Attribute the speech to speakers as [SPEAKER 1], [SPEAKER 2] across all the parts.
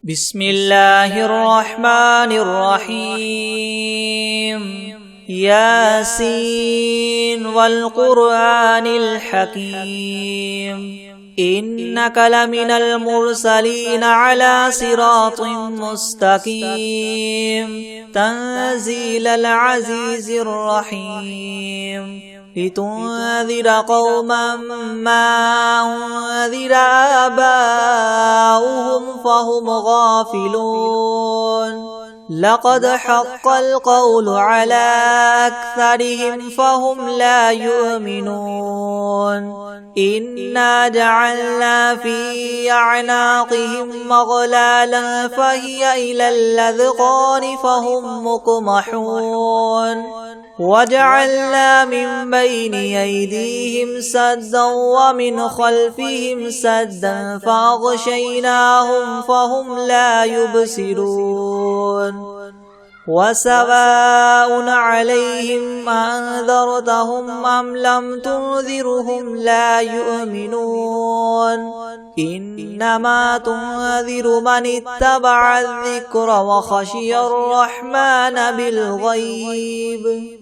[SPEAKER 1] بسم الله الرحمن الرحيم ياسين والقرآن الحكيم إنك لمن المرسلين على صراط مستقيم تنزيل العزيز الرحيم لتنذر قوما ما أنذر آباؤهم فهم غافلون لقد حق القول على أكثرهم فهم لا يؤمنون إنا جعلنا في أعناقهم مغلالا فهي إلى الأذقان فهم مقمحون وجعلنا من بين أيديهم سدا ومن خلفهم سدا فأغشيناهم فهم لا يبصرون وسواء عليهم أنذرتهم أم لم تنذرهم لا يؤمنون إنما تنذر من اتبع الذكر وخشي الرحمن بالغيب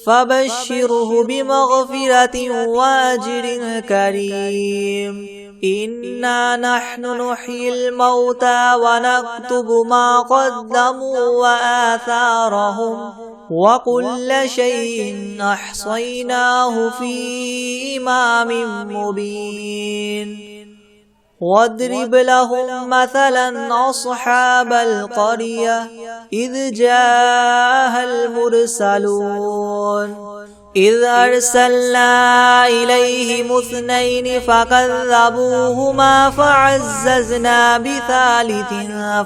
[SPEAKER 1] فبشره بمغفرة وأجر كريم إنا نحن نحيي الموتى ونكتب ما قدموا وآثارهم وكل شيء أحصيناه في إمام مبين واضرب لهم مثلا أصحاب القرية إذ جاءها المرسلون إذ أرسلنا إليهم اثنين فكذبوهما فعززنا بثالث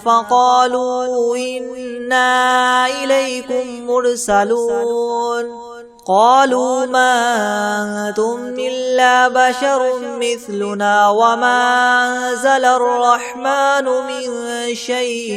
[SPEAKER 1] فقالوا إنا إليكم مرسلون قالوا ما أنتم إلا بشر مثلنا وما أنزل الرحمن من شيء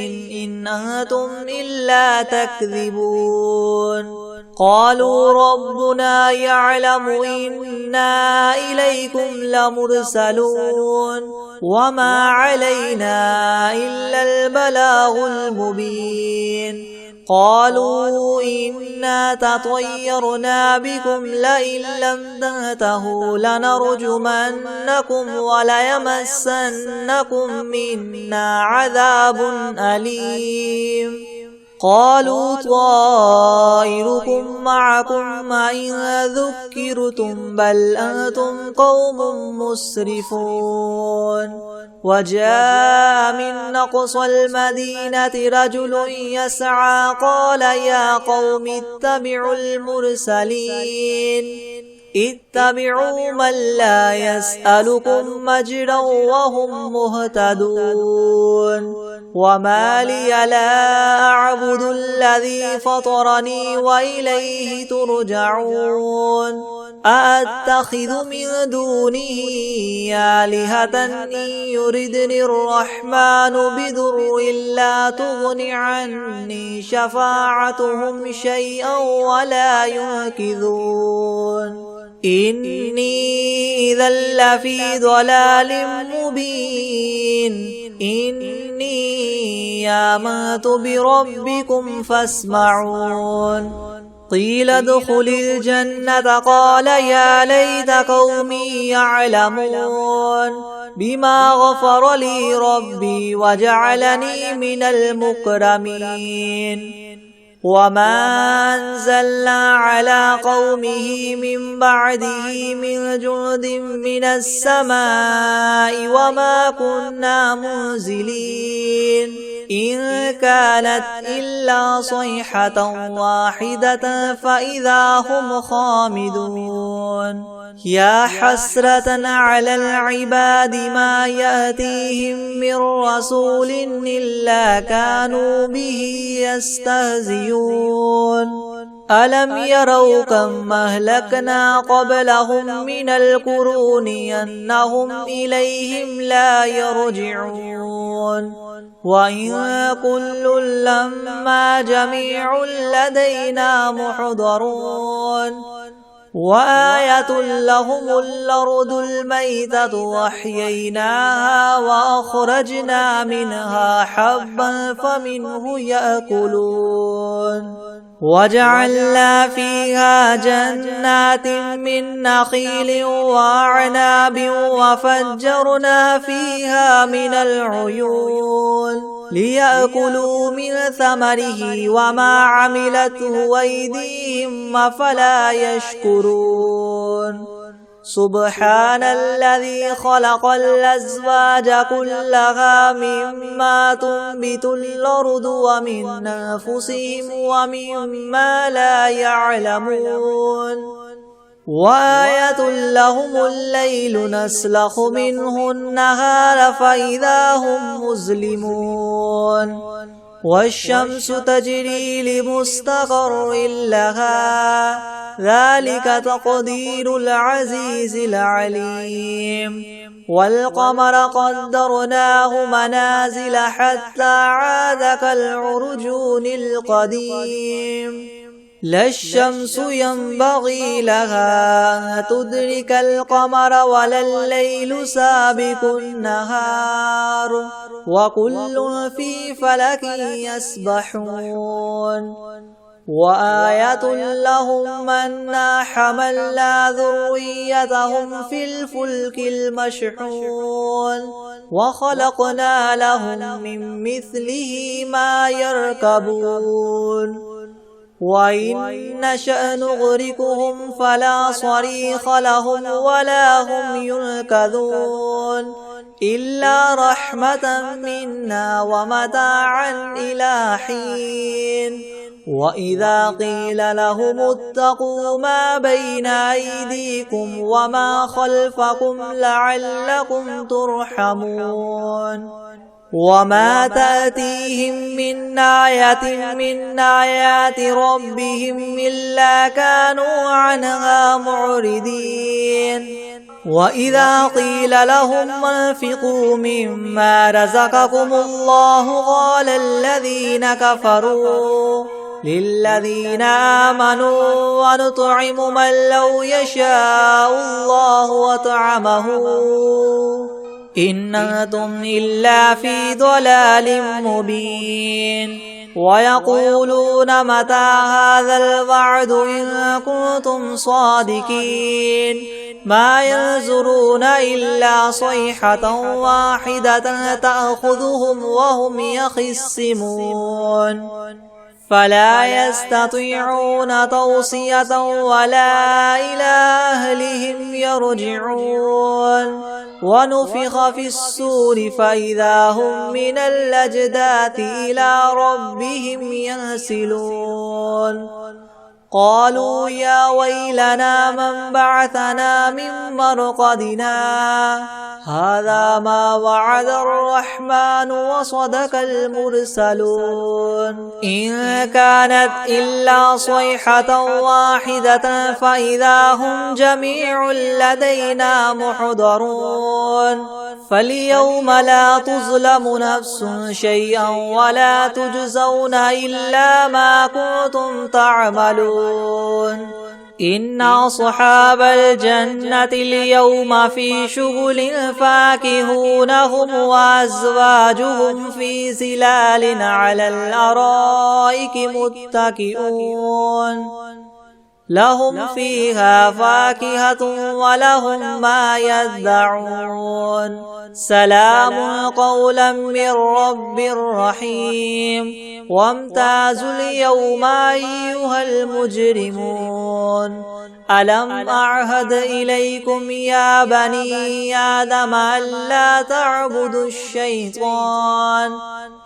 [SPEAKER 1] إن أنتم إلا تكذبون قالوا ربنا يعلم إنا إليكم لمرسلون وما علينا إلا البلاغ المبين قالوا إنا تطيرنا بكم لئن لم تنتهوا لنرجمنكم وليمسنكم منا عذاب أليم قالوا طائركم معكم إن ذكرتم بل أنتم قوم مسرفون وجاء من أقصى المدينة رجل يسعى قال يا قوم اتبعوا المرسلين اتبعوا من لا يسألكم مجرا وهم مهتدون وما لي لا أعبد الذي فطرني وإليه ترجعون أأتخذ من دونه آلهة إن يردني الرحمن بضر لا تغن عني شفاعتهم شيئا ولا ينقذون إني إذا لفي ضلال مبين إني آمنت بربكم فاسمعون قيل ادخل الجنة قال يا ليت قومي يعلمون بما غفر لي ربي وجعلني من المكرمين وما أنزلنا على قومه من بعده من جند من السماء وما كنا منزلين إن كانت إلا صيحة واحدة فإذا هم خامدون يا حسرة على العباد ما يأتيهم من رسول إلا كانوا به يستهزئون ألم يروا كم أهلكنا قبلهم من القرون أنهم إليهم لا يرجعون وإن كل لما جميع لدينا محضرون وآية لهم الأرض الميتة وأحييناها وأخرجنا منها حبا فمنه يأكلون وجعلنا فيها جنات من نخيل وأعناب وفجرنا فيها من العيون ليأكلوا من ثمره وما عملته أيديهم أفلا يشكرون سبحان الذي خلق الأزواج كلها مما تنبت الأرض ومن أنفسهم ومما لا يعلمون وآية لهم الليل نسلخ منه النهار فإذا هم مظلمون والشمس تجري لمستقر لها ذلك تقدير العزيز العليم والقمر قدرناه منازل حتى عاد كالعرجون القديم لا الشمس ينبغي لها أن تدرك القمر ولا الليل سابق النهار وكل في فلك يسبحون وآية لهم أنا حملنا ذريتهم في الفلك المشحون وخلقنا لهم من مثله ما يركبون وإن نشأ نغرقهم فلا صريخ لهم ولا هم ينقذون إلا رحمة منا ومتاعا إلى حين وإذا قيل لهم اتقوا ما بين أيديكم وما خلفكم لعلكم ترحمون وما تأتيهم من آية من آيات ربهم إلا كانوا عنها معرضين وإذا قيل لهم انفقوا مما رزقكم الله قال الذين كفروا للذين آمنوا ونطعم من لو يشاء الله أطعمه إن أنتم إلا في ضلال مبين ويقولون متى هذا الوعد إن كنتم صادقين ما ينظرون إلا صيحة واحدة تأخذهم وهم يخصمون فلا يستطيعون توصية ولا إلى أهلهم يرجعون ونفخ في الصور فإذا هم من الأجداث إلى ربهم ينسلون قالوا يا ويلنا من بعثنا من مرقدنا هذا ما وعد الرحمن وصدق المرسلون إن كانت إلا صيحة واحدة فإذا هم جميع لدينا محضرون فاليوم لا تظلم نفس شيئا ولا تجزون إلا ما كنتم تعملون إن أصحاب الجنة اليوم في شغل فاكهون هم وأزواجهم في ظلال على الأرائك متكئون لهم فيها فاكهة ولهم ما يدعون سلام قولا من رب رحيم وامتازوا اليوم أيها المجرمون ألم أعهد إليكم يا بني آدم ألا تعبدوا الشيطان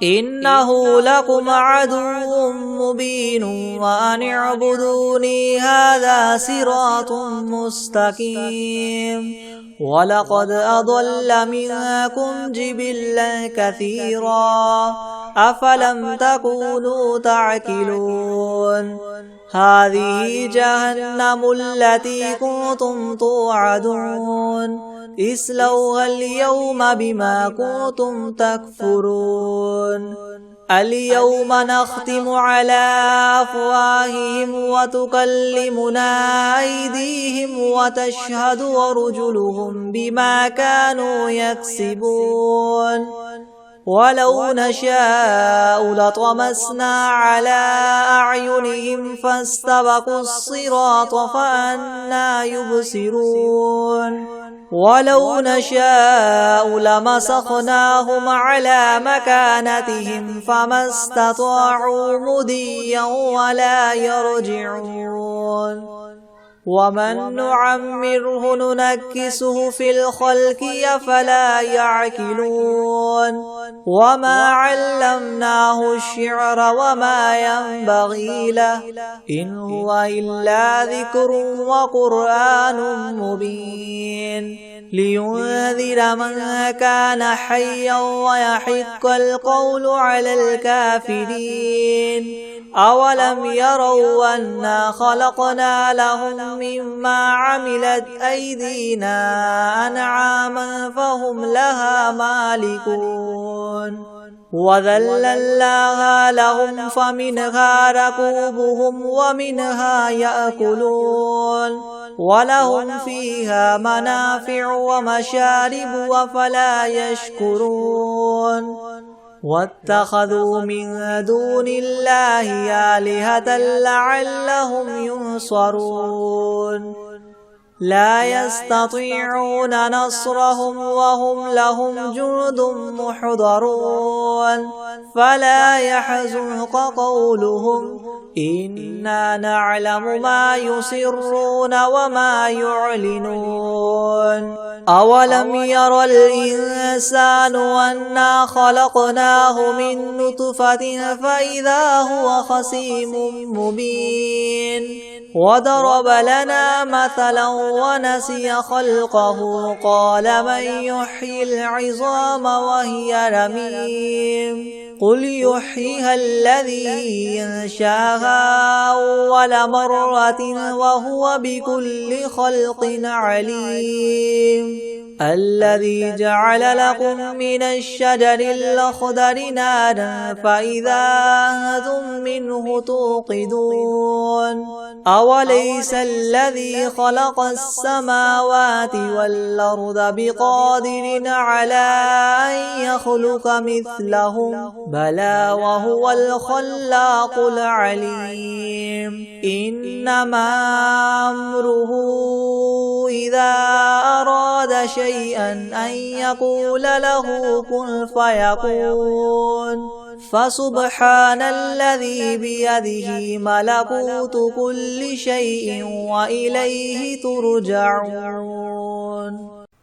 [SPEAKER 1] إنه لكم عدو مبين وأن اعبدوني هذا صراط مستقيم ولقد أضل منكم جبلا كثيرا أفلم تكونوا تعقلون هذه جهنم التي كنتم توعدون اصلوها اليوم بما كنتم تكفرون اليوم نختم على أفواههم وتكلمنا أيديهم وتشهد أرجلهم بما كانوا يكسبون ولو نشاء لطمسنا على أعينهم فاستبقوا الصراط فأنى يبصرون ولو نشاء لمسخناهم على مكانتهم فما استطاعوا مضيا ولا يرجعون ومن نعمره ننكسه في الخلق أفلا يعقلون وما علمناه الشعر وما ينبغي له إن هو إلا ذكر وقرآن مبين لينذر من كان حيا ويحق القول على الكافرين أولم يروا أنا خلقنا لهم مما عملت أيدينا أنعاما فهم لها مالكون وذللناها لهم فمنها ركوبهم ومنها يأكلون ولهم فيها منافع ومشارب أفلا يشكرون واتخذوا من دون الله آلهة لعلهم ينصرون لا يستطيعون نصرهم وهم لهم جند محضرون فلا يحزنك قولهم إنا نعلم ما يسرون وما يعلنون أولم ير الإنسان أنا خلقناه من نطفة فإذا هو خصيم مبين وضرب لنا مثلا ونسي خلقه قال من يحيي العظام وهي رميم قل يحييها الذي ينشاها أول مرة وهو بكل خلق عليم الذي جعل لكم من الشجر الأخضر نارا فإذا أنتم منه توقدون أوليس الذي خلق السماوات والأرض بقادر على أن يخلق مثلهم بلى وهو الخلاق العليم إنما أمره إذا أراد شيئا أن يقول له كن فيكون فسبحان الذي بيده ملكوت كل شيء وإليه ترجعون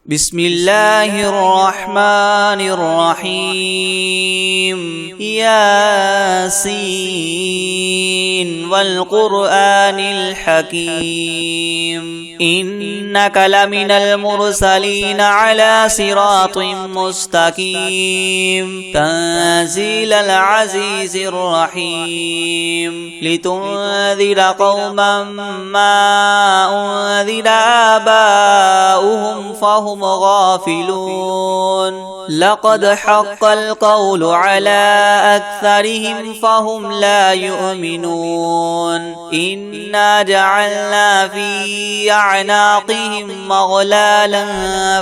[SPEAKER 2] بسم الله الرحمن الرحيم ياسين والقرآن الحكيم إنك لمن المرسلين على صراط مستقيم تنزيل العزيز الرحيم لتنذر قوما ما أنذر آباؤهم فهم غافلون لقد حق القول على أكثرهم فهم لا يؤمنون إنا جعلنا في أعناقهم مغلالا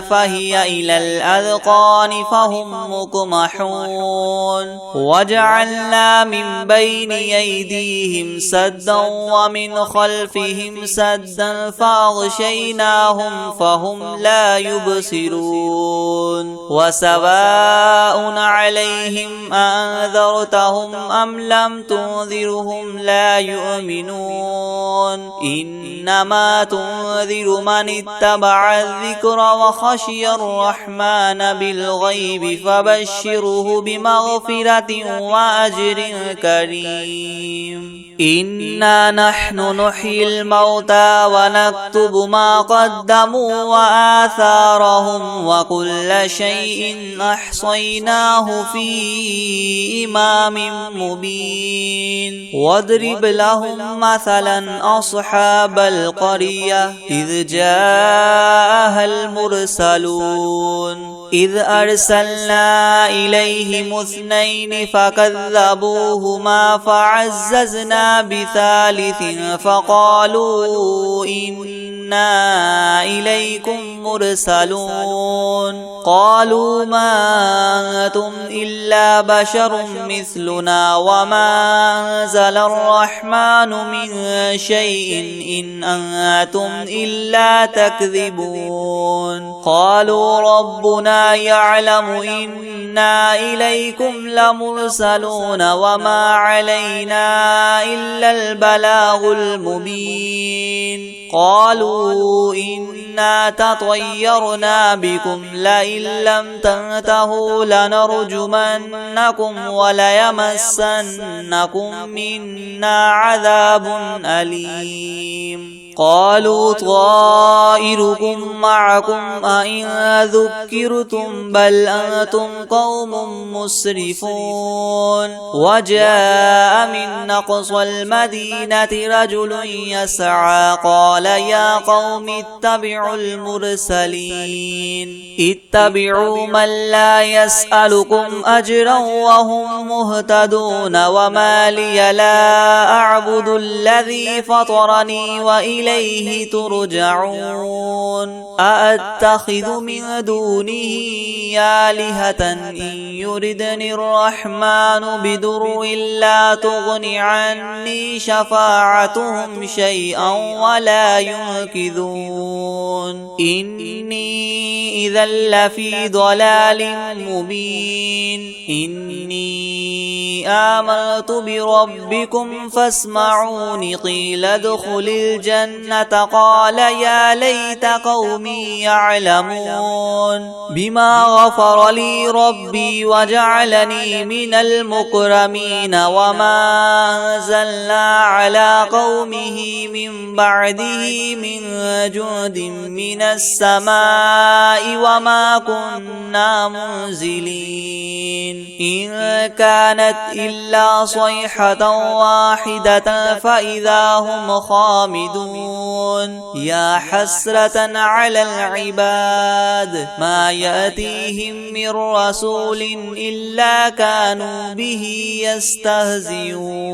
[SPEAKER 2] فهي إلى الأذقان فهم مقمحون وجعلنا من بين أيديهم سدا ومن خلفهم سدا فأغشيناهم فهم لا يبصرون وسواء عليهم أنذرتهم أم لم تنذرهم لا يؤمنون إنما تنذر من اتبع الذكر وخشي الرحمن بالغيب فبشره بمغفرة وأجر كريم إنا نحن نحيي الموتى ونكتب ما قدموا وآثارهم ديارهم وكل شيء أحصيناه في إمام مبين واضرب لهم مثلا أصحاب القرية إذ جاءها المرسلون إذ أرسلنا إليهم 2 فكذبوهما فعززنا بثالث فقالوا إنا إليكم مرسلون قالوا ما أنتم إلا بشر مثلنا وما أنزل الرحمن من شيء إن أنتم إلا تكذبون قالوا ربنا يعلم إنا إليكم لمرسلون وما علينا إلا البلاغ المبين قالوا إنا تطيرنا بكم لئن لم تنتهوا لنرجمنكم وليمسنكم منا عذاب أليم قالوا طائركم معكم أئن ذكرتم بل أنتم قوم مسرفون وجاء من أقصى المدينة رجل يسعى قال يا قوم اتبعوا المرسلين اتبعوا من لا يسألكم أجرا وهم مهتدون وما لي لا أعبد الذي فطرني وإليه ترجعون أأتخذ من دونه آلهة إن يردني الرحمن بدر لا تغن عني شفاعتهم شيئا ولا ينقذون إني إذا لفي ضلال مبين إني آمنت بربكم فاسمعون قيل ادخل الجنة قال يا ليت قومي يعلمون بما غفر لي ربي وجعلني من المكرمين وما أنزلنا على قومه من بعده من جند من السماء وما كنا منزلين إن كانت إلا صيحة واحدة فإذا هم خامدون يا حسرة على العباد ما يأتيهم من رسول إلا كانوا به يستهزئون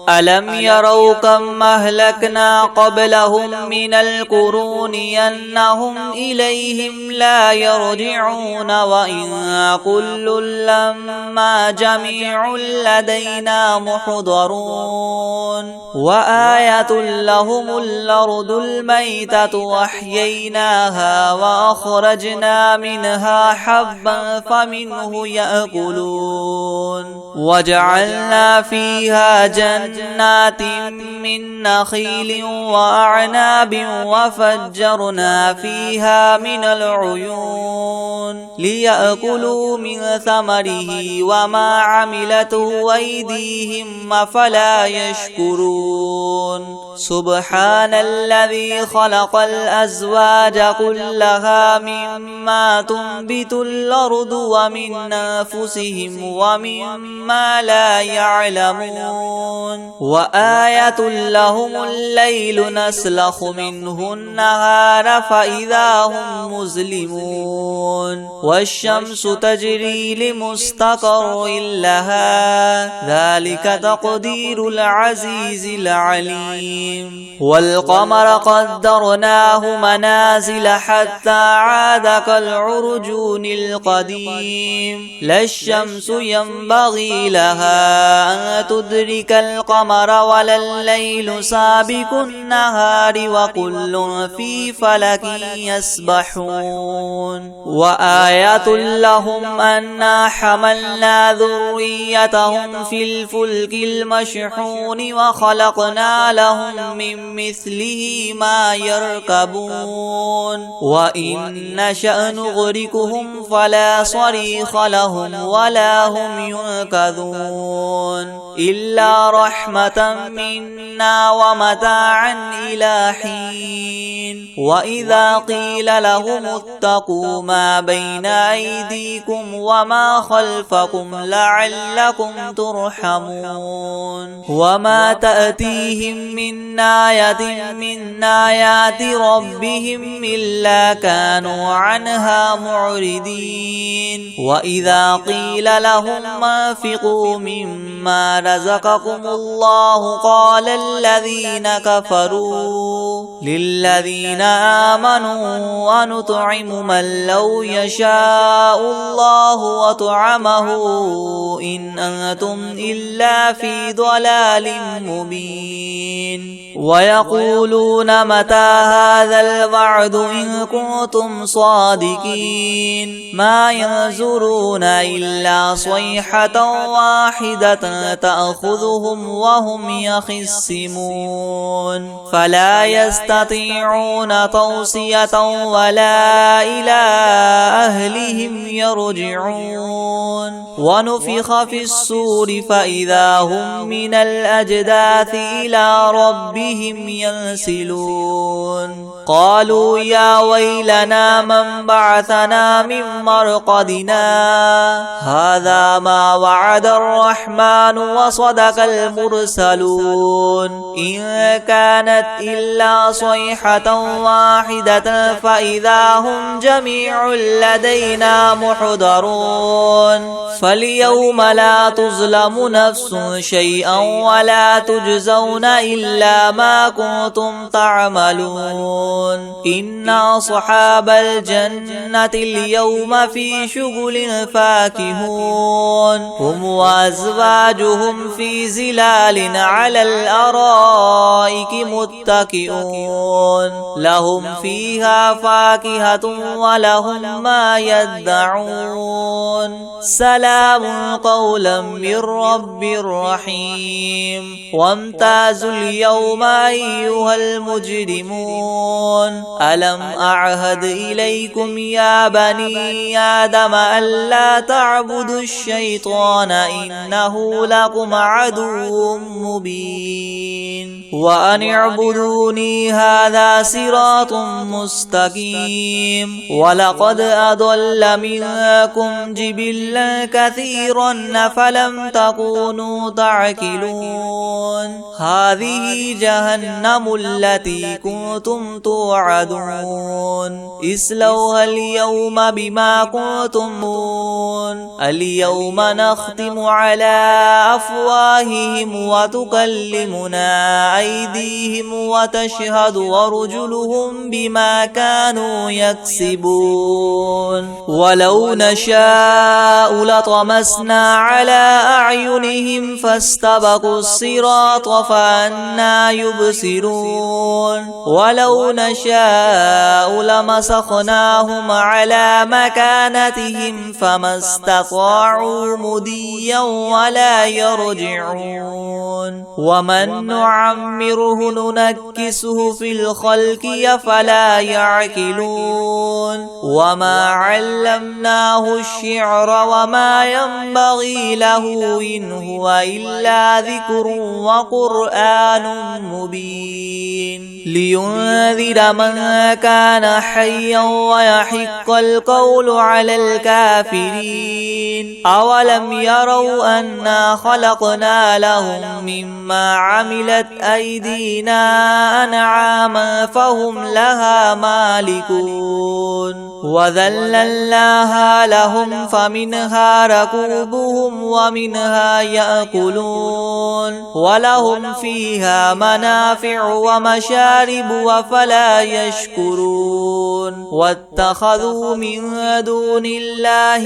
[SPEAKER 2] ألم يروا كم أهلكنا قبلهم من القرون أنهم إليهم لا يرجعون وإن كل لما جميع لدينا محضرون وآية لهم الأرض الميتة وأحييناها وأخرجنا منها حبا فمنه يأكلون وجعلنا فيها جنات من نخيل وأعناب وفجرنا فيها من العيون ليأكلوا من ثمره وما عملته أيديهم أفلا يشكرون سبحان الذي خلق الأزواج كلها مما تنبت الأرض ومن أنفسهم ومما لا يعلمون وآية لهم الليل نسلخ منه النهار فإذا هم مظلمون والشمس تجري لمستقر لها ذلك تقدير العزيز العليم والقمر قدرناه منازل حتى عاد كالعرجون القديم لا الشمس ينبغي لها أن تدرك القمر ولا الليل سابق النهار وكل في فلك يسبحون وآية لهم أنا حملنا ذريتهم في الفلك المشحون وخلقنا لهم من مثله ما يركبون وإن نشأ نغرقهم فلا صريخ لهم ولا هم ينقذون إلا رحمة منا ومتاعا إلى حين وإذا قيل لهم اتقوا ما بين أيديكم وما خلفكم لعلكم ترحمون وما تأتيهم من آية من آيات ربهم إلا كانوا عنها معرضين وإذا قيل لهم انفقوا مما رزقكم الله قال الذين كفروا للذين آمنوا أنطعم من لو يشاء الله وطعمه إن أنتم إلا في ضلال مبين ويقولون متى هذا الوعد إن كنتم صادقين ما ينظرون إلا صيحة واحدة تأخذهم وهم يخصمون فلا يستطيعون توصية ولا إلى أهلهم يرجعون ونفخ في الصور فإذا هم من الأجداث إلى ربهم ينسلون قالوا يا ويلنا من بعثنا من مرقدنا هذا ما وعد الرحمن وصدق المرسلون إن كانت إلا صيحة واحدة فإذا هم جميع لدينا محضرون فاليوم لا تظلم نفس شيئا ولا تجزون إلا ما كنتم تعملون إن أصحاب الجنة اليوم في شغل فاكهون هم وأزواجهم في زلال على الأرائك متكئون لهم فيها فاكهة ولهم ما يدعون سلام قولا من رب رحيم وامتازوا اليوم أيها المجرمون ألم أعهد إليكم يا بني آدم ألا تعبدوا الشيطان إنه لكم عدو مبين وأن اعبدوني هذا صراط مستقيم ولقد أضل منكم جبلا كثيرا فلم تكونوا تعقلون هذه جهنم التي كنتم توعدون اصلوها اليوم بما كنتم اليوم نختم على أفواههم وتكلمنا أيديهم وتشهد أرجلهم بما كانوا يكسبون ولو نشاء لطمسنا على أعينهم فاستبقوا الصراط فأنى يبصرون ولو نشاء لمسخناهم على مكانتهم فما استطاعوا مديا ولا يرجعون ومن نعمره ننكسه في الخلق فلا يعقلون وما علمناه الشعر وما ينبغي له إن هو إلا ذكر وقرآن مبين لينذر من كان حيا ويحق القول على الكافرين أولم يروا أنا خلقنا لهم مما عملت أيدينا أنعاما فهم لها مالكون وذللناها لهم فمنها ركوبهم ومنها يأكلون ولهم فيها منافع ومشارب وفلا يشكرون واتخذوا من دون الله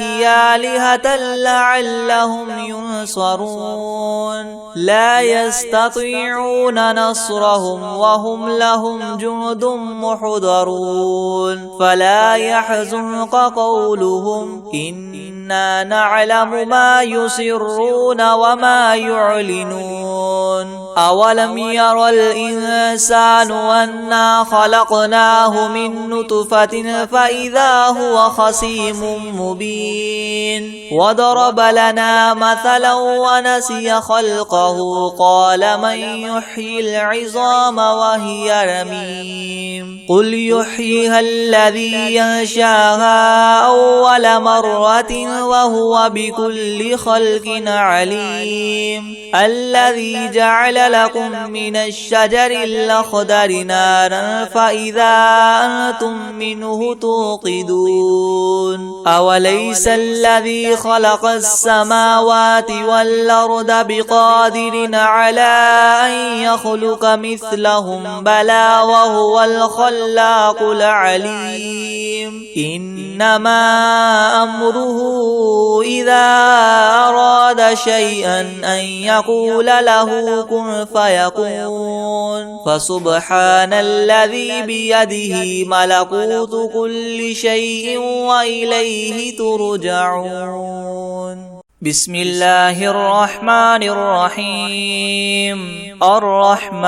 [SPEAKER 2] آلهة لعلهم ينصرون لا يستطيعون نصرهم وهم لهم جند محضرون فلا يحزنك قولهم إنا نعلم ما يسرون وما يعلنون أولم ير الإنسان أنا خلقناه من نطفة فإذا هو خصيم مبين وضرب لنا مثلا ونسي خلقه قال من يحيي العظام وهي رميم قل يحييها الذي ينشاها أول مرة وهو بكل خلق عليم الذي جعل لكم من الشجر الأخضر نارا فإذا أنتم منه توقدون أوليس الذي خلق السماوات والأرض بقادر على أن يخلق مثلهم بلى وهو الخلاق العليم إنما أمره إذا أراد شيئا أن يقول له كن فيكون فسبحان الذي بيده ملكوت كل شيء وإليه ترجعون بسم الله الرحمن الرحيم الرحمن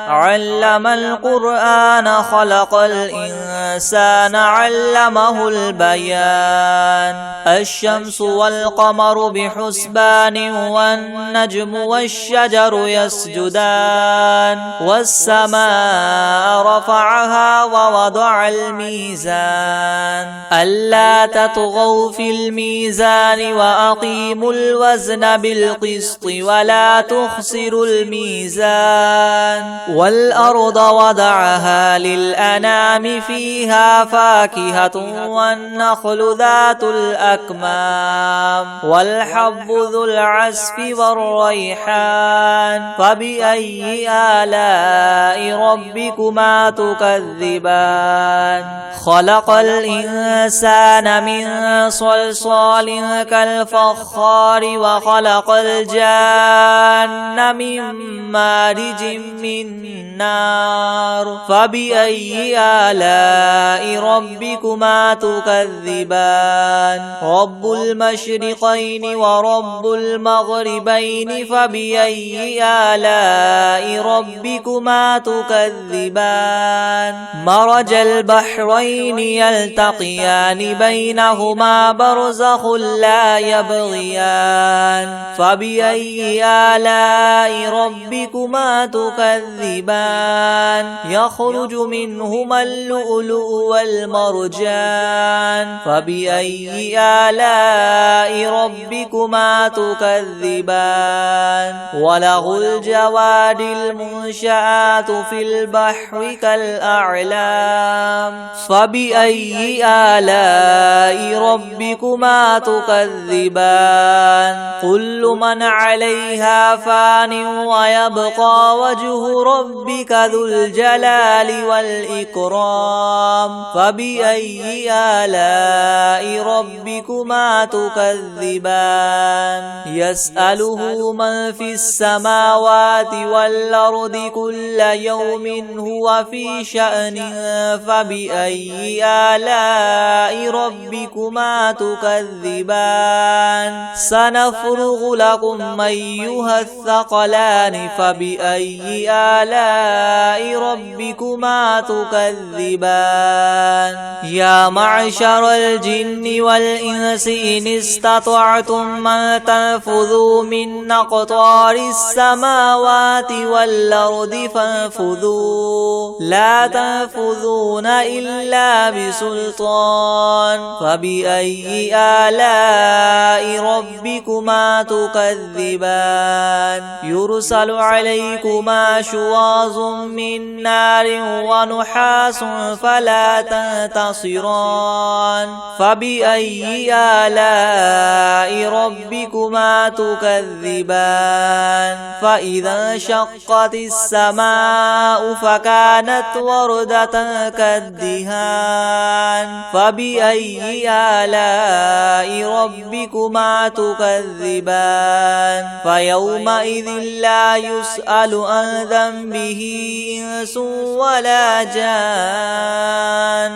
[SPEAKER 2] علم القرآن خلق الإنسان علمه البيان الشمس والقمر بحسبان والنجم والشجر يسجدان والسماء رفعها ووضع الميزان ألا تطغوا في الميزان وأقيموا الوزن بالقسط ولا تخسروا الميزان والأرض وضعها للأنام فيها فاكهة والنخل ذات الأكمام والحب ذو العصف والريحان فبأي آلاء ربكما تكذبان خلق الإنسان من صلصال كالفخار وخلق الجان من مارج من نار فبأي آلاء ربكما تكذبان رب المشرقين ورب المغربين فبأي آلاء ربكما تكذبان مرج البحرين يلتقيان بينهما برزخ لا يبغيان فبأي آلاء ربكما تكذبان يخرج منهما اللؤلؤ والمرجان فبأي آلاء ربكما تكذبان وله الجوار المنشآت في البحر كالأعلام فبأي آلاء ربكما تكذبان كل من عليها فان ويبقى وجه ربك ذو الجلال والإكرام فبأي آلاء ربكما تكذبان يسأله من في السماوات والأرض كل يوم هو في شأن فبأي آلاء ربكما تكذبان سنفرغ لكم أيها الثقلان فبأي آلاء ربكما تكذبان يا معشر الجن والإنس إن استطعتم أن تنفذوا من أقطار السماوات والأرض فانفذوا لا تنفذون إلا بسلطان فبأي آلاء ربكما تكذبان يرسل عليكما شواظ من نار ونحاس فلا تنتصران فبأي آلاء ربكما تكذبان فإذا انشقت السماء فكانت وردة كالدهان فبأي آلاء ربكما تكذبان فيومئذ لا يسأل عن ذنبه إنس ولا جان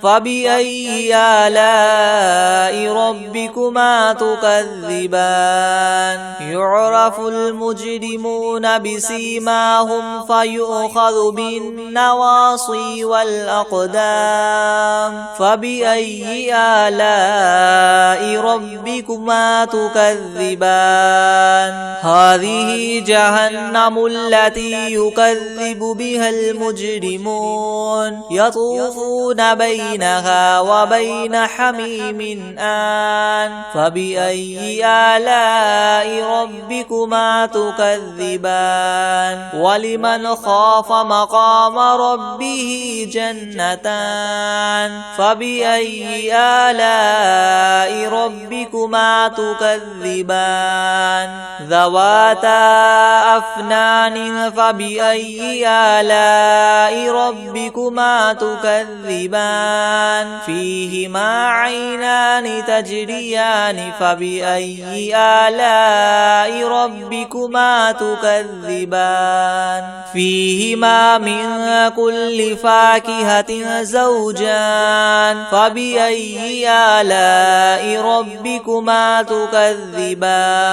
[SPEAKER 2] فبأي آلاء ربكما تكذبان يعرف المجرمون بسيماهم فيؤخذ بالنواصي والأقدام فبأي آلاء ربكما تكذبان هذه جهنم التي يكذب بها المجرمون يطوفون بينها وبين حميم آن فبأي آلاء ربكما تكذبان ولمن خاف مقام ربه جنتان فبأي آلاء ربكما تكذبان ذواتا أفنان فبأي آلاء ربكما تكذبان فيهما عينان تجريان فبأي آلاء ربكما تكذبان فيهما من كل فاكهة زوجان فبأي آلاء ربكما تكذبان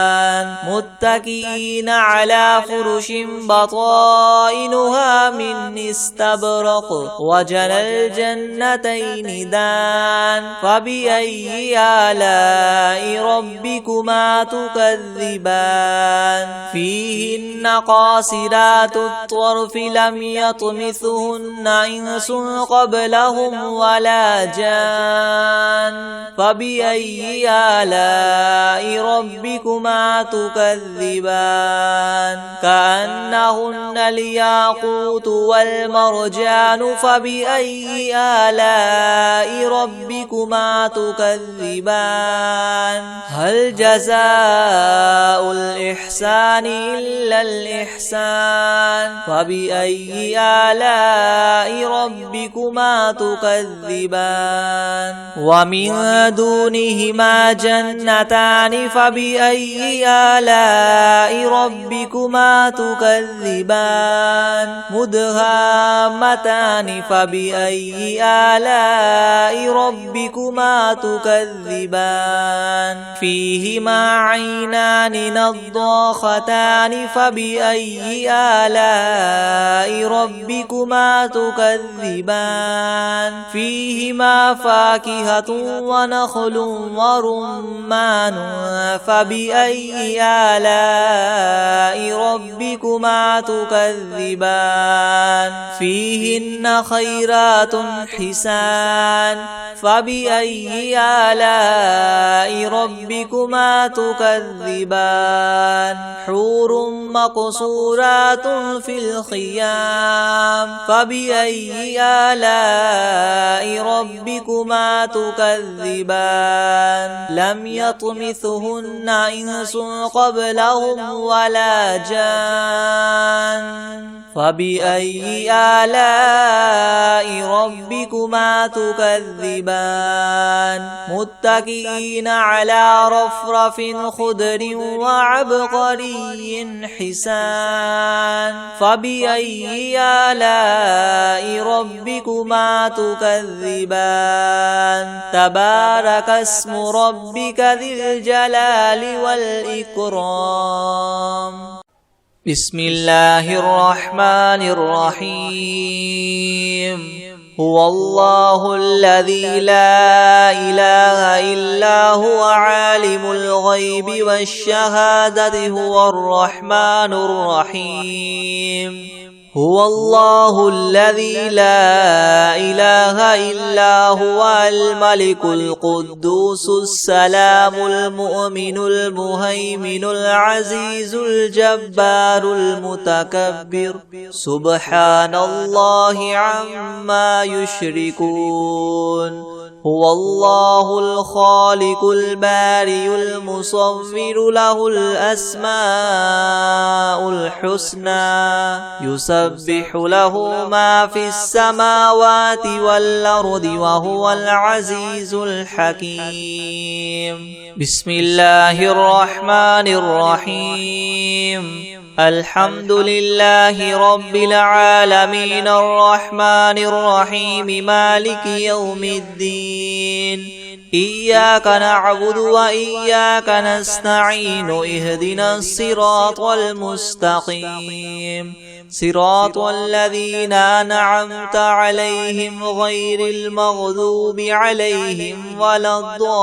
[SPEAKER 2] متكئين على فرش بطائنها من استبرق وجنى الجنتين دان فبأي آلاء ربكما تكذبان فيهن قاصرات الطرف لم يطمثهن إنس قبلهم ولا جان فبأي آلاء ربكما تكذبان كأنهن الياقوت والمرجان فبأي آلاء ربكما تكذبان هل جزاء الإحسان إلا الإحسان فبأي آلاء ربكما تكذبان ومن دونهما جنتان فبأي آلاء ربكما تكذبان مدهامتان فبأي آلاء ربكما تكذبان فيهما عينان نضاختان فبأي آلاء ربكما تكذبان فيهما فاكهة ونخل ورمان فبأي آلاء ربكما تكذبان فيهن خيرات حسان فبأي آلاء ربكما تكذبان حور مقصورات في الخيام فبأي آلاء ربكما تكذبان لم يطمثهن إنس قبلهم ولا جان فبأي آلاء ربكما تكذبان متكئين على رفرف خضر وعبقري حسان فبأي آلاء ربكما تكذبان تبارك اسم ربك ذي الجلال والإكرام بسم الله الرحمن الرحيم هو الله الذي لا إله إلا هو عالم الغيب والشهادة هو الرحمن الرحيم هو الله الذي لا إله إلا هو الملك القدوس السلام المؤمن المهيمن العزيز الجبار المتكبر سبحان الله عما يشركون هو الله الخالق البارئ المصور له الأسماء الحسنى يسبح له ما في السماوات والأرض وهو العزيز الحكيم. بسم الله الرحمن الرحيم. الحمد لله رب العالمين الرحمن الرحيم مالك يوم الدين. إياك نعبد وإياك نستعين اهدنا الصراط المستقيم صراط الذين أنعمت عليهم غير المغضوب عليهم ولا الضالين.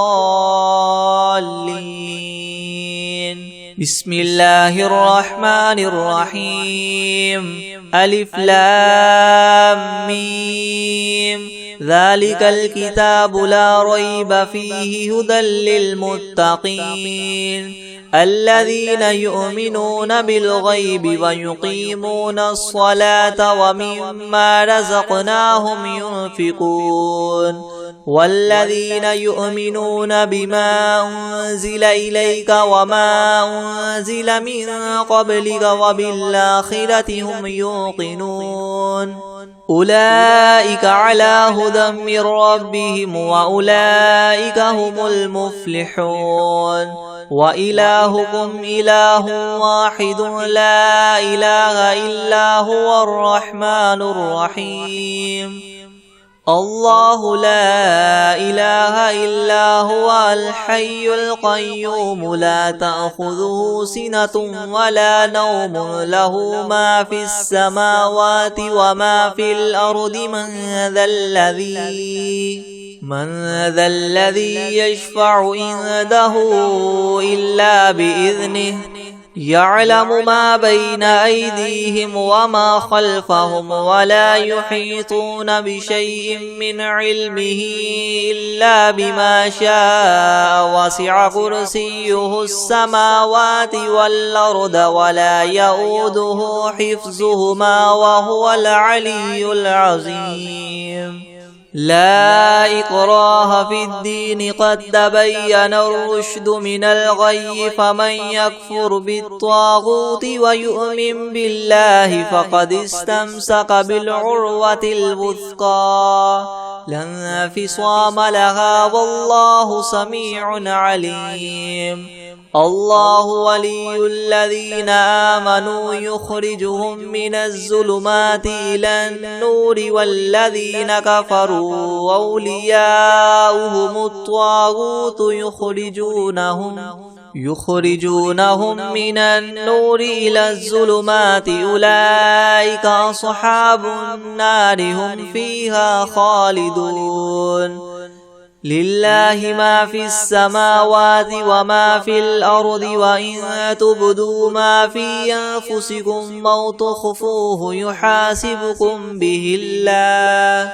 [SPEAKER 2] بسم الله الرحمن الرحيم. ألف لام ميم. ذلك الكتاب لا ريب فيه هدى للمتقين الذين يؤمنون بالغيب ويقيمون الصلاة ومما رزقناهم ينفقون والذين يؤمنون بما أنزل إليك وما أنزل من قبلك وبالآخرة هم يوقنون أولئك على هدى من ربهم وأولئك هم المفلحون. وإلهكم إله واحد لا إله إلا هو الرحمن الرحيم. الله لا إله إلا هو الحي القيوم لا تأخذه سنة ولا نوم له ما في السماوات وما في الأرض من ذا الذي يشفع عنده إلا بإذنه يعلم ما بين أيديهم وما خلفهم ولا يحيطون بشيء من علمه إلا بما شاء وسع كرسيه السماوات والأرض ولا يؤوده حفظهما وهو العلي العظيم. لا إكراه في الدين قد تبين الرشد من الغي فمن يكفر بالطاغوت ويؤمن بالله فقد استمسك بالعروة الوثقى لا انفصام لها والله سميع عليم. الله ولي الذين آمنوا يخرجهم من الظلمات إلى النور والذين كفروا أولياؤهم الطاغوت يخرجونهم من النور إلى الظلمات أولئك أصحاب النار هم فيها خالدون. لله ما في السماوات وما في الأرض وإن تبدوا ما في أنفسكم أو تخفوه يحاسبكم به الله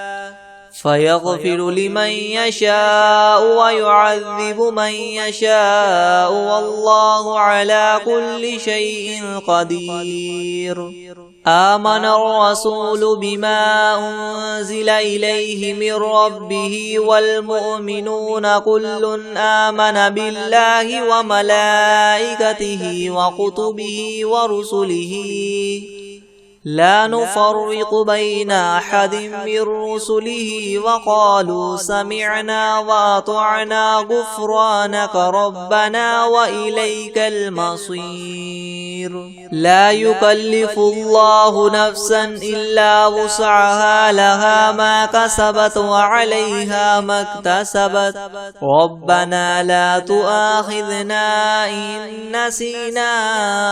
[SPEAKER 2] فيغفر لمن يشاء ويعذب من يشاء والله على كل شيء قدير. آمن الرسول بما أنزل إليه من ربه والمؤمنون كل آمن بالله وملائكته وكتبه ورسله لا نفرق بين أحد من رسله وقالوا سمعنا وأطعنا غفرانك ربنا وإليك المصير. لا يكلف الله نفسا إلا وسعها لها ما كسبت وعليها ما اكتسبت ربنا لا تؤاخذنا إن نسينا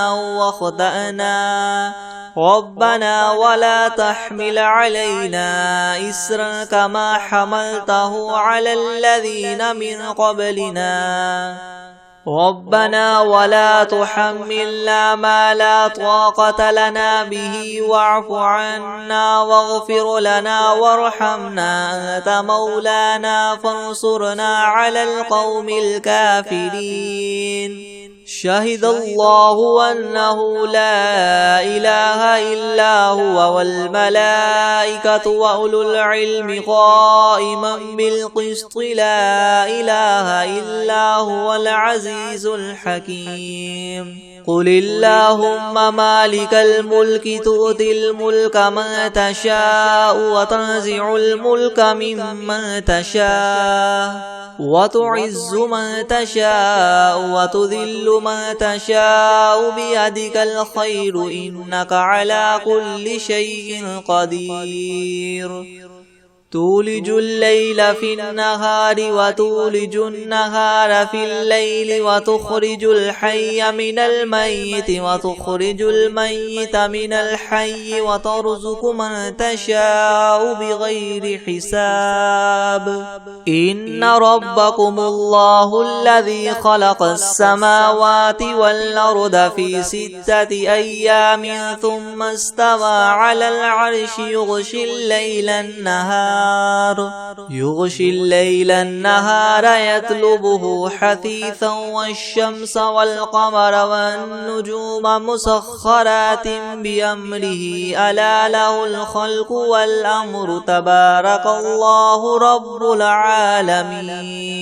[SPEAKER 2] أو أخطأنا ربنا ولا تحمل علينا إسرا كما حملته على الذين من قبلنا ربنا ولا تحملنا ما لا طاقة لنا به واعف عنا واغفر لنا وارحمنا أنت مولانا فانصرنا على القوم الكافرين. شهد الله أنه لا إله إلا هو والملائكة وأولو العلم قائما بالقسط لا إله إلا هو العزيز الحكيم قل اللهم مالك الملك تؤتي الملك من تشاء وتنزع الملك ممن تشاء وتعز من تشاء وتذل من تشاء بيدك الخير إنك على كل شيء قدير تولج الليل في النهار وتولج النهار في الليل وتخرج الحي من الميت وتخرج الميت من الحي وترزق من تشاء بغير حساب إن ربكم الله الذي خلق السماوات والأرض في 6 أيام ثم استوى على العرش يغشي الليل النهار يطلبه حثيثا والشمس والقمر والنجوم مسخرات بأمره ألا له الخلق والأمر تبارك الله رب العالمين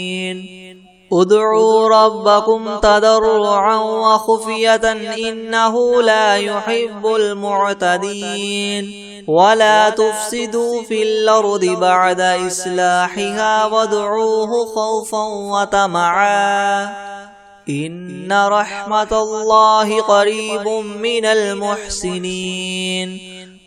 [SPEAKER 2] ادعوا ربكم تضرعا وخفية إنه لا يحب المعتدين ولا تفسدوا في الأرض بعد إصلاحها وادعوه خوفا وطمعا إن رحمة الله قريب من المحسنين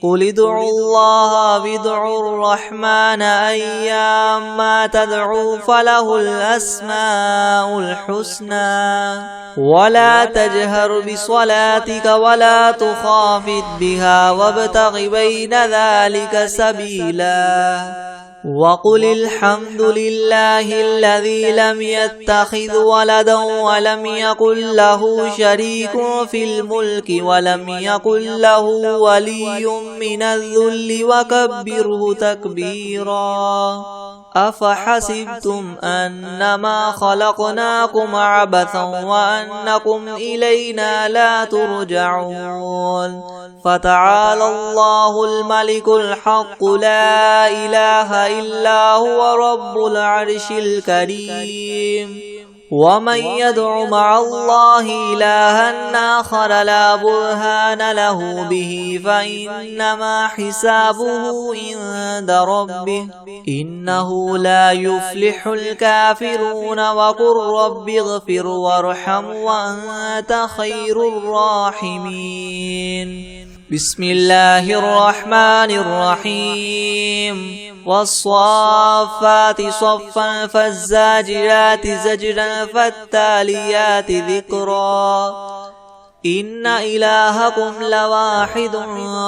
[SPEAKER 2] قل ادعوا الله وادعوا الرحمن أيما تدعوا فله الأسماء الحسنى ولا تجهر بصلاتك ولا تخافت بها وابتغ بين ذلك سبيلا وقل الحمد لله الذي لم يتخذ ولدا ولم يكن له شريك في الملك ولم يكن له ولي من الذل وكبره تكبيرا أفحسبتم أنما خلقناكم عبثا وأنكم إلينا لا ترجعون فتعالى الله الملك الحق لا إله إلا هو رب العرش الكريم ومن يدع مع الله إلها آخر لا برهان له به فإنما حسابه عند ربه إنه لا يفلح الكافرون وقل رب اغفر وارحم وأنت خير الراحمين بسم الله الرحمن الرحيم والصافات صفا فالزاجرات زجرا فالتاليات ذكرا إن إلهكم لواحد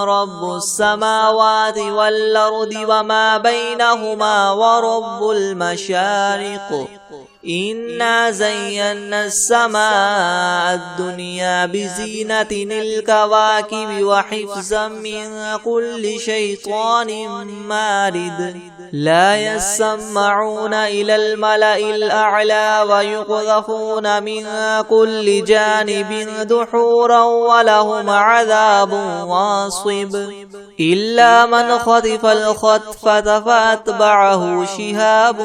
[SPEAKER 2] رب السماوات والأرض وما بينهما ورب المشارق إنا زينا السماء الدنيا بزينة الكواكب وحفظا من كل شيطان مارد لا يسمعون إلى الملأ الأعلى ويقذفون من كل جانب دحورا ولهم عذاب واصب إلا من خطف الخطفة فأتبعه شهاب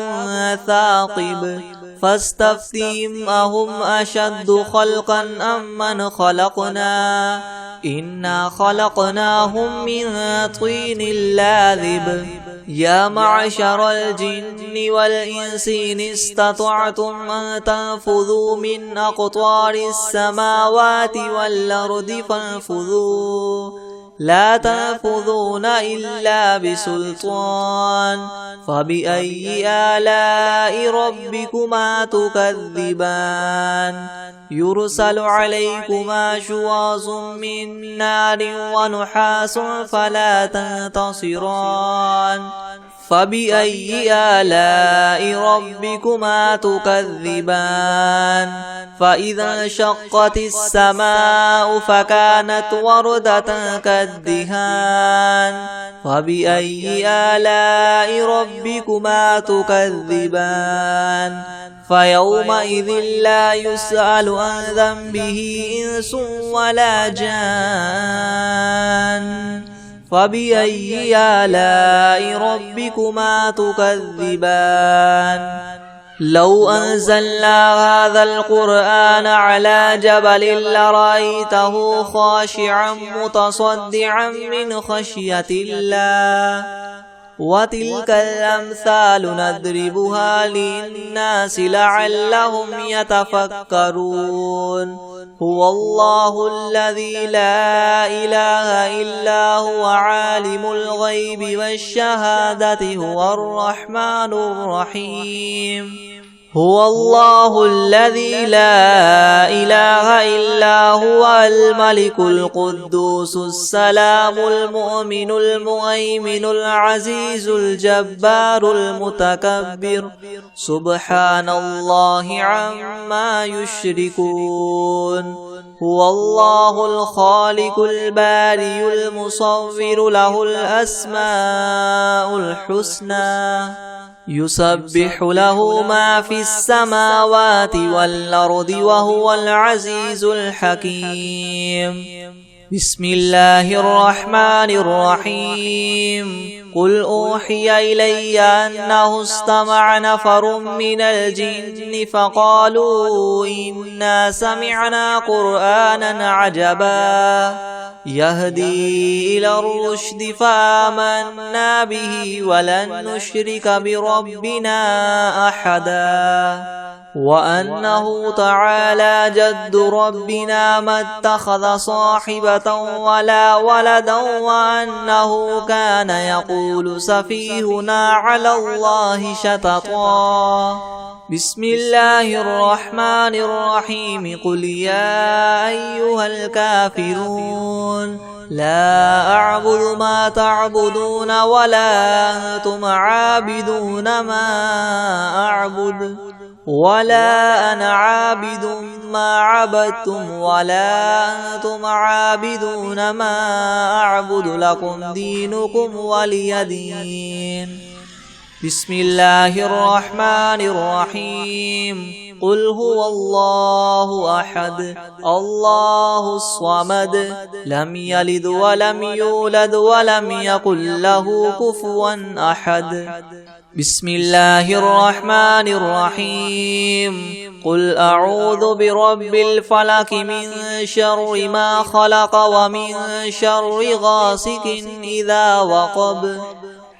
[SPEAKER 2] ثاقب فاستفتهم أهم أشد خلقا أم من خلقنا إنا خلقناهم من طين لاذب يا معشر الجن والإنس إن استطعتم أن تنفذوا من أقطار السماوات والأرض فانفذوا لا تنفذون إلا بسلطان فبأي آلاء ربكما تكذبان يرسل عليكما شواظ من نار ونحاس فلا تنتصران فبأي آلاء ربكما تكذبان فإذا انشقت السماء فكانت وردة كالدهان فبأي آلاء ربكما تكذبان فيومئذ لا يسأل عن ذنبه إنس ولا جان فبأي آلاء ربكما تكذبان لو أنزلنا هذا القرآن على جبل لرأيته خاشعا متصدعا من خشية الله وتلك الأمثال نضربها للناس لعلهم يتفكرون هو الله الذي لا إله إلا هو عالم الغيب والشهادة هو الرحمن الرحيم هو الله الذي لا إله إلا هو الملك القدوس السلام المؤمن المهيمن العزيز الجبار المتكبر سبحان الله عما يشركون هو الله الخالق البارئ المصور له الأسماء الحسنى يسبح له ما في السماوات والأرض وهو العزيز الحكيم بسم الله الرحمن الرحيم قل أوحي إلي أنه استمع نفر من الجن فقالوا إنا سمعنا قرآنا عجبا يهدي إلى الرشد فآمنا به ولن نشرك بربنا أحدا وأنه تعالى جد ربنا ما اتخذ صاحبة ولا ولدا وأنه كان يقول سفيهنا على الله شططا بسم الله الرحمن الرحيم قل يا أيها الكافرون لا أعبد ما تعبدون ولا أنتم عابدون ما أعبد ولا أنا عابد ما عبدتم ولا أنتم عابدون ما أعبد لكم دينكم ولي دين بسم الله الرحمن الرحيم قل هو الله أحد الله الصمد لم يلد ولم يولد ولم يكن له كفوا أحد بسم الله الرحمن الرحيم قل أعوذ برب الفلك من شر ما خلق ومن شر غاسق إذا وقب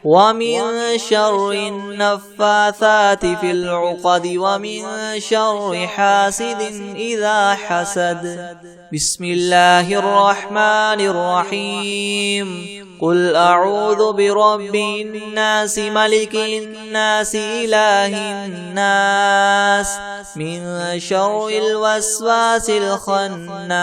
[SPEAKER 2] ومن شر النفاثات في العقد ومن شر حاسد إذا حسد بسم الله الرحمن الرحيم قل أعوذ برب الناس ملك الناس إله الناس من شر الوسواس الخناس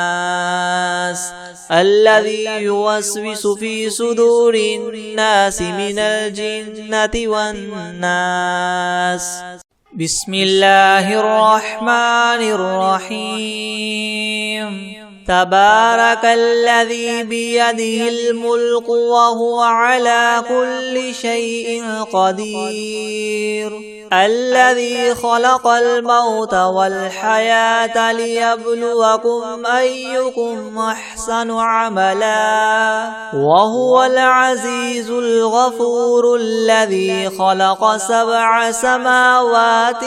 [SPEAKER 2] الذي يوسوس في صدور الناس من الجنة والناس بسم الله الرحمن الرحيم تبارك الذي بيده الملك وهو على كل شيء قدير الذي خلق الموت والحياة ليبلوكم أيكم أحسن عملا وهو العزيز الغفور الذي خلق 7 سماوات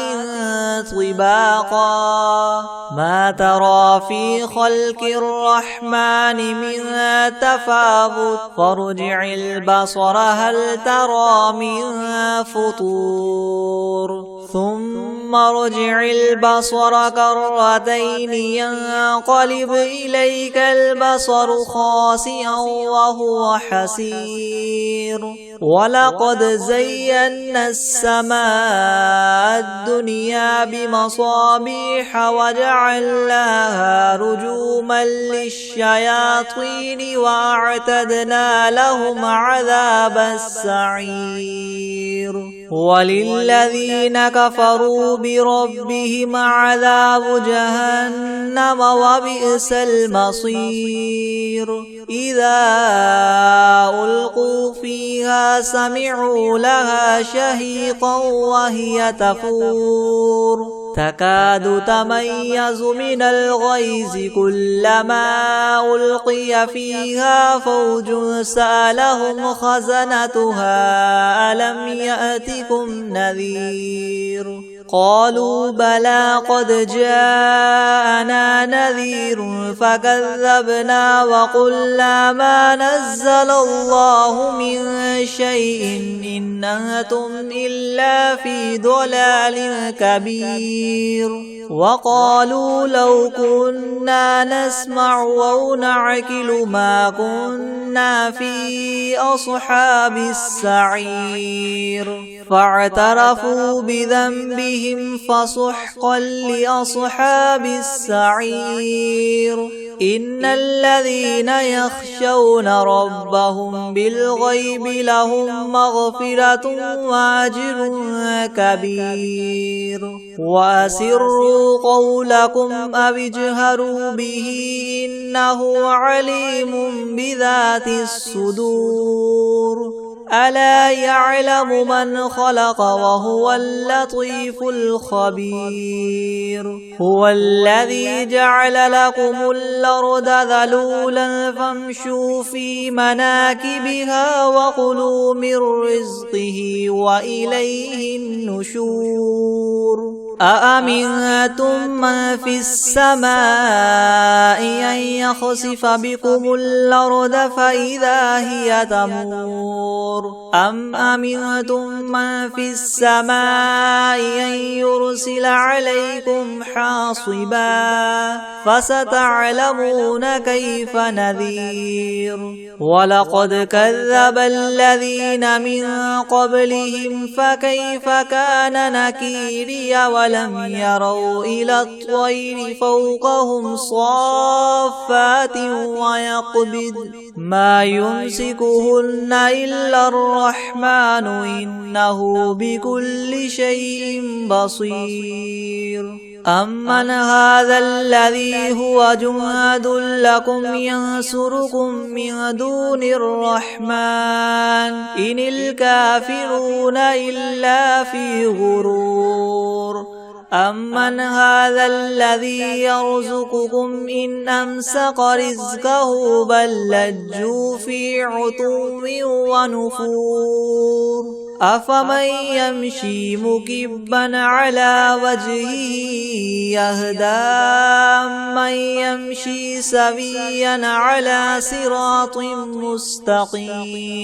[SPEAKER 2] طباقا ما ترى في خلق الرحمن من تفاوت فارجع البصر هل ترى من فطور ثم ارجع البصر كرتين ينقلب إليك البصر خاسئا وهو حسير ولقد زينا السماء الدنيا بمصابيح وجعلناها رجوما للشياطين وأعتدنا لهم عذاب السعير وللذين كفروا بربهم عذاب جهنم وبئس المصير إذا ألقوا فيها سمعوا لها شهيقا وهي تفور تكاد تميز من الغيظ كلما ألقي فيها فوج سألهم خزنتها ألم يأتكم نذير قالوا بلى قد جاءنا نذير فكذبنا وقلنا ما نزل الله من شيء إن أنتم إلا في ضلال كبير وقالوا لو كنا نسمع أو نعقل ما كنا في أصحاب السعير فاعترفوا بذنبهم فسحقا لأصحاب السعير إن الذين يخشون ربهم بالغيب لهم مغفرة وأجر كبير وأسروا قولكم أو اجهروا به إنه عليم بذات الصدور ألا يعلم من خلق وهو اللطيف الخبير هو الذي جعل لكم الأرض ذلولا فامشوا في مناكبها وكلوا من رزقه وإليه النشور أأمنتم من في السماء أن يخسف بكم الأرض فإذا هي تمور أم أمنتم من في السماء أن يرسل عليكم حاصبا فستعلمون كيف نذير ولقد كذب الذين من قبلهم فكيف كان نكيري ولم يروا إلى الطير فوقهم صافات ويقبض ما يمسكهن إلا الرحمن إنه بكل شيء بصير أمن هذا الذي هو جند لكم ينصركم من دون الرحمن إن الكافرون إلا في غرور أمن هذا الذي يرزقكم إن أمسك رزقه بل لجوا في عتو ونفور أفمن يمشي مكبا على وجهه يهدى من يمشي سويا على صراط مستقيم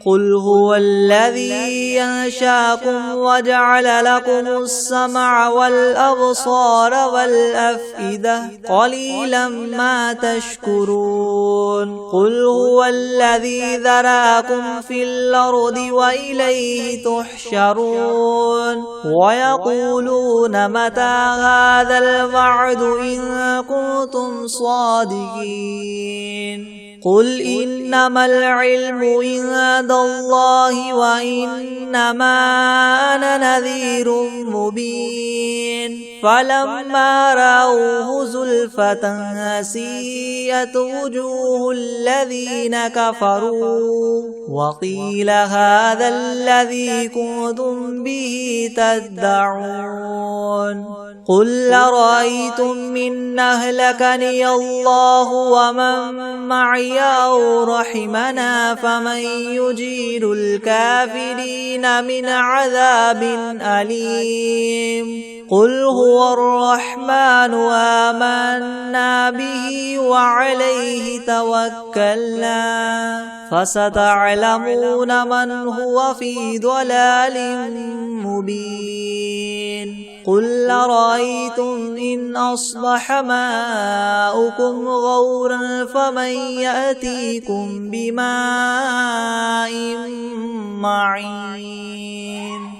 [SPEAKER 2] قل هو الذي ينشاكم وجعل لكم السمع والأبصار والأفئدة قليلا ما تشكرون قل هو الذي ذراكم في الأرض وإليه تحشرون ويقولون متى هذا الوعد إن كنتم صادقين قل إنما العلم عند الله وإنما أنا نذير مبين فلما رأوه زلفة سيئت وجوه الذين كفروا وقيل هذا الذي كنتم به تدعون قل أرأيتم إن أهلكني الله ومن معي أو رحمنا فمن يجير الكافرين من عذاب أليم قل هو الرحمن آمنا به وعليه توكلنا
[SPEAKER 1] فستعلمون من هو في ضلال مبين قل أرأيتم إن أصبح ماؤكم غورا فمن يأتيكم بماء معين